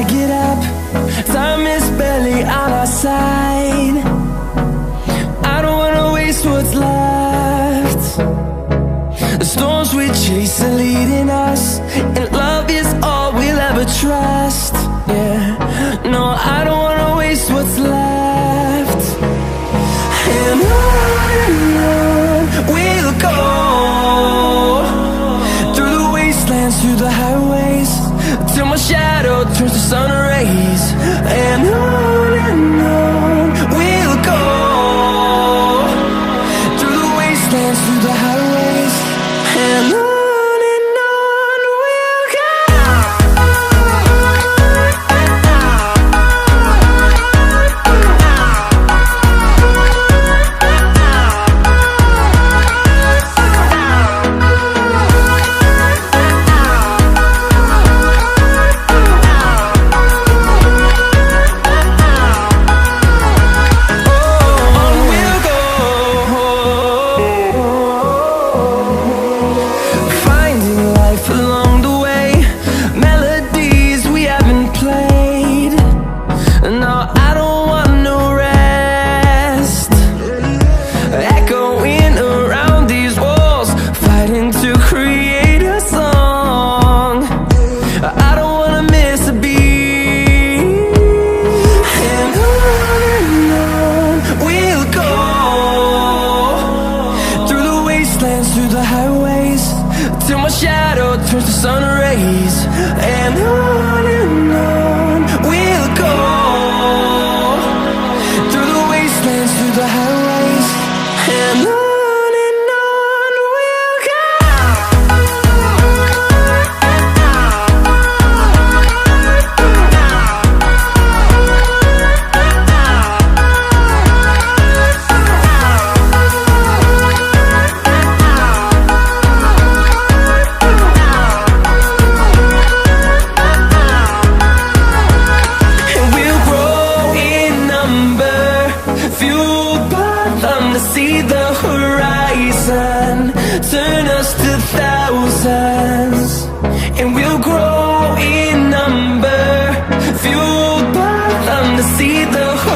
I get up, time is barely on our side. I don't wanna waste what's left. The storms we chase are leading us, and love is all we'll ever trust. Yeah, no, I don't wanna waste what's left. And on we'll go, through the wastelands, through the highways, till my shadow turns to sun rays. And on we'll go, through the wastelands, through the highways, and on. Through the highways, till my shadow turns to sun rays. And on we'll go, through the wastelands, through the highways, and on. See the horizon turn us to thousands, and we'll grow in number, fueled by them to see the horizon.